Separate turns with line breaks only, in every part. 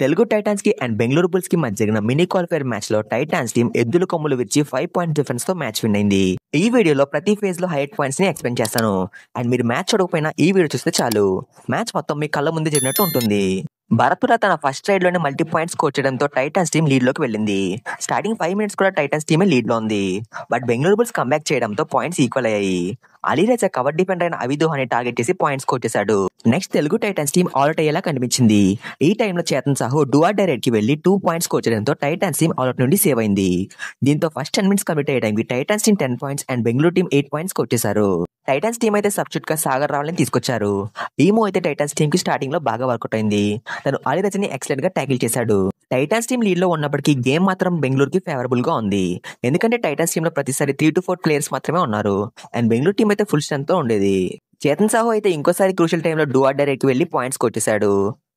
Telugu Titans కి and Bengaluru bulls కి మధ్య జరిగిన మినీ క్వాలిఫైర్ మ్యాచ్ లో టైటాన్స్ టీం ఎద్దుల కొమ్ములు విరిచి 5 పాయింట్ డిఫరెన్స్ తో మ్యాచ్ విన్ అయింది. ఈ వీడియోలో ప్రతి ఫేజ్ లో హైలైట్ పాయింట్స్ ని ఎక్స్ప్లెయిన్ చేస్తాను. అండ్ మీరు మ్యాచ్ చూడకపోయినా ఈ వీడియో చూస్తే చాలు, మ్యాచ్ మొత్తం మీ కళ్ళ ముందు జరిగినట్టు ఉంటుంది. భరత్పుర తన ఫస్ట్ రైడ్ లోనే మల్టీ పాయింట్స్ స్కోర్ చేయడంతో టైటాన్స్ టీం లీడ్ లోకి వెళ్ళింది. స్టార్టింగ్ 5 మినిట్స్ కూడా టైటాన్స్ టీమే లీడ్ లో ఉంది. బట్ బెంగళూరు బుల్స్ కంబ్యాక్ చేయడంతో పాయింట్స్ ఈక్వల్ అయ్యాయి. అలీరజా కవర్ డిఫెండర్ అయిన అవిదోహాని టార్గెట్ చేసి పాయింట్స్ స్కోర్ చేశాడు. Next Telugu Titans team all out అయ్యేలా కనిపించింది. ఈ టైంలో చేతన్ సాహు డూఆర్ డైరెక్ట్ కి వెళ్లి 2 పాయింట్స్ స్కోర్ చేయడంతో టైటాన్స్ టీం ఆల్అౌట్ నుండి సేవ్ అయింది. దీంతో ఫస్ట్ 10 మినిట్స్ కంప్లీట్ అయ్యే టైంకి Titans team 10 points and Bengaluru team 8 points score చేశారు. టైటాన్స్ టీం అయితే సబ్స్టిట్యూట్ గా సాగర్ రావాలని తీసుకొచ్చారు. ఈ మూవ్ అయితే టైటాన్స్ టీం కి స్టార్టింగ్ లో బాగా వర్కౌట్ అయింది. తను అలీరజాని ఎక్సలెంట్ గా ట్యాకిల్ చేశాడు. టైటాన్స్ టీం లీడ్ లో ఉన్నప్పటికీ గేమ్ మాత్రం బెంగళూరుకి ఫేవరబుల్ గా ఉంది. ఎందుకంటే టైటాన్స్ టీమ్ లో ప్రతిసారి 3 to 4 ప్లేయర్స్ మాత్రమే ఉన్నారు అండ్ బెంగళూరు టీం అయితే ఫుల్ స్ట్రెంత్ తో ఉండేది. చేతన్ సాహు అయితే ఇంకోసారి క్రూషియల్ టైంలో డూఆర్ డైరెక్ట్ వెళ్లి పాయింట్స్ కొట్టేశాడు.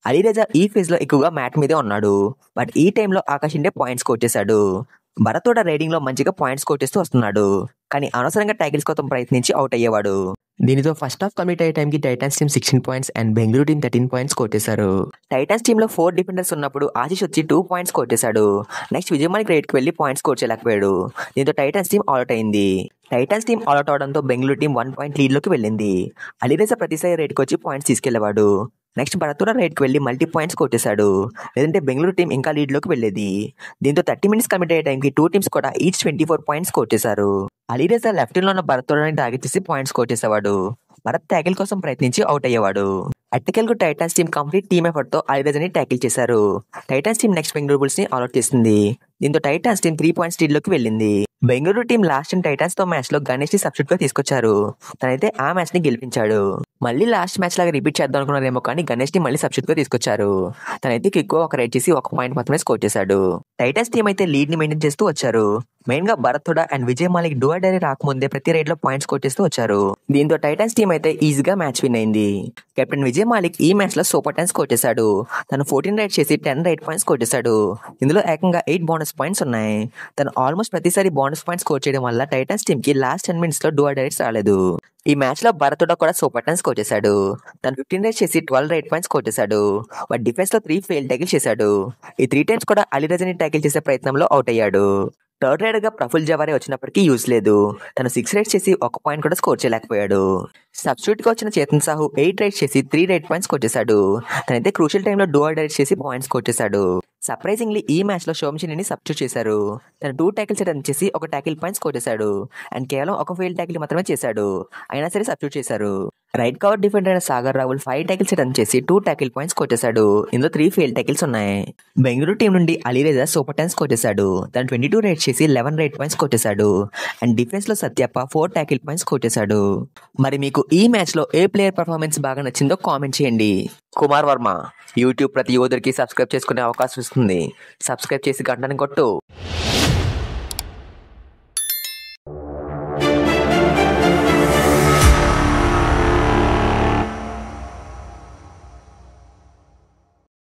అలీరజా ఈ ఫేజ్ లో ఎక్కువగా మ్యాట్ మీదే ఉన్నాడు. బట్ ఈ టైంలో ఆకాష్ ఇండే పాయింట్స్ కొట్టేశాడు. భరత్ కూడా రైడింగ్ లో మంచిగా పాయింట్స్ కొట్టేస్తూ వస్తున్నాడు. కానీ అనవసరంగా ట్యాకిల్స్ కోసం ప్రయత్నించి అవుట్ అయ్యేవాడు. దీనితో ఫస్ట్ హాఫ్ కంప్లీట్ అయ్యే టైంకి Titans team 16 points and Bengaluru team 13 points కొట్టేశారు. టైటాన్స్ టీమ్ లో 4 డిఫెండర్స్ ఉన్నప్పుడు ఆశీష్ వచ్చి 2 పాయింట్స్ కొట్టేశాడు. నెక్స్ట్ విజయమాలిక్ రైడ్ కి వెళ్లి పాయింట్స్ స్కోర్ చేయలేకపోయాడు. దీంతో టైటాన్స్ టీం అవుట్ అయింది. టైటాన్స్ టీం అవుట్ అవడంతో బెంగళూరు టీం 1 పాయింట్ లీడ్ లోకి వెళ్ళింది. అలీరజా ప్రతిసారి రైడ్ కి వచ్చి పాయింట్స్ తీసుకెళ్లేవాడు. నెక్స్ట్ భరత్పుర రైడ్ కి వెళ్లి మల్టీ పాయింట్స్ కొట్టేశాడు. లేదంటే బెంగళూరు టీం ఇంకా లీడ్ లోకి వెళ్లేది. దీంతో 30 మినిట్స్ కంప్లీట్ అయ్యే టైంకి 2 టీమ్స్ కూడా ఈచ్ 24 పాయింట్స్ కొట్టేశారు. అలీరజా లెఫ్ట్ లో ఉన్న భరత్పురని టార్గెట్ చేసి పాయింట్స్ కొట్టేసేవాడు. భరత్ ట్యాకిల్ కోసం ప్రయత్నించి అవుట్ అయ్యేవాడు. అట్టకెలకు Titans team complete team effort తో అలీరజాని ట్యాకిల్ చేశారు. Titans team next Bengaluru Bulls ని ఆల్అౌట్ చేసింది. దీంతో టైటాన్స్ టీం 3 పాయింట్స్ లీడ్ లోకి వెళ్ళింది. Bengaluru team last time Titans తో మ్యాచ్ లో గణేష్ ని సబ్స్టిట్యూట్ గా తీసుకొచ్చారు. తనైతే ఆ మ్యాచ్ ని గెలిపించాడు. మళ్ళీ లాస్ట్ మ్యాచ్ లాగా రిపీట్ చేద్దాం అనుకున్నారేమో కానీ గణేష్ ని మళ్ళీ సబ్స్టిట్యూట్ గా తీసుకొచ్చారు. తనైతే ఎక్కువ ఒక రైడ్ చేసి 1 పాయింట్ మాత్రమే స్కోర్ చేశాడు. టైటాన్స్ టీం అయితే లీడ్ ని మెయింటైన్ చేస్తూ వచ్చారు. మెయిన్ గా Bharat and Vijay Malik do or die రాకముందే ప్రతి రైడ్ లో పాయింట్స్ కొట్టేస్తూ వచ్చారు. దీంతో టైటాన్స్ టీం అయితే ఈజీగా మ్యాచ్ విన్ అయింది. కెప్టెన్ విజయ్ మాలిక్ ఈ మ్యాచ్ లో సూపర్ టెన్స్ కొట్టేశాడు. తను 14 రైడ్ చేసి 10 రైడ్ పాయింట్స్ కొట్టేశాడు. ఇందులో ఏకంగా 8 బోనస్ పాయింట్స్ ఉన్నాయి. తను ఆల్మోస్ట్ ప్రతిసారి బోనస్ పాయింట్స్ స్కోర్ చేయడం వల్ల టైటాన్స్ టీం కి లాస్ట్ 10 మినిట్స్ లో డూఆర్ డైరెక్ట్స్ రాలేదు. ఈ మ్యాచ్ లో భరత్ కూడా సూపర్ టెన్స్ కొట్టేశాడు. తను 15 రైడ్ చేసి 12 రైడ్ పాయింట్స్ కొట్టేశాడు. బట్ డిఫెన్స్ లో 3 ఫెయిల్ ట్యాకిల్ చేశాడు. ఈ 3 టైమ్స్ కూడా అలీరజాని ట్యాకిల్ చేసే ప్రయత్నంలో అవుట్ అయ్యాడు. థర్డ్ రైడర్ గా ప్రఫుల్ జవారే వచ్చినప్పటికీ యూజ్ లేదు. తను 6 రైడ్స్ చేసి 1 పాయింట్ కూడా స్కోర్ చేయలేకపోయాడు. సబ్స్టిట్యూట్ గా వచ్చిన చేతన్ సాహు 8 రైడ్స్ చేసి 3 రైడ్ పాయింట్స్ కొట్టేశాడు. తనైతే క్రూషియల్ టైంలో డూఆర్ డైరెక్ట్ చేసి పాయింట్స్ కొట్టేశాడు. సర్ప్రైజింగ్లీ ఈ మ్యాచ్ లో సోమశిని సబ్స్టిట్యూట్ చేశారు. తను 2 ట్యాకిల్స్ అటెంప్ట్ చేసి 1 ట్యాకిల్ పాయింట్స్ కొట్టేశాడు. అండ్ కేవలం 1 ఫెయిల్ ట్యాకిల్ మాత్రమే చేశాడు. అయినా సరే సబ్స్టిట్యూట్ చేశారు. రైట్ కవర్ డిఫెండర్ అయిన సాగర్ రావుల్ 5 ట్యాకిల్స్ అటెంప్ట్ చేసి 2 ట్యాకిల్ పాయింట్స్ కొట్టేశాడు. ఇందులో 3 ఫెయిల్ ట్యాకిల్స్ ఉన్నాయి. బెంగళూరు టీం నుండి అలీరజా సూపర్ టెన్స్ కొట్టేశాడు. తను 22 రైడ్స్ చేసి 11 రైడ్ పాయింట్స్ కొట్టేశాడు. అండ్ డిఫెన్స్ లో సత్యప్ప 4 ట్యాకిల్ పాయింట్స్ కొట్టేశాడు. మరి మీకు ఈ మ్యాచ్ లో ఏ ప్లేయర్ పర్ఫార్మెన్స్ బాగా నచ్చిందో కామెంట్ చేయండి. కుమార్ వర్మ యూట్యూబ్ ప్రతి యూజర్ కి సబ్స్క్రైబ్ చేసుకునే అవకాశం ఇస్తుంది. సబ్స్క్రైబ్ చేసి గంటని కొట్టు.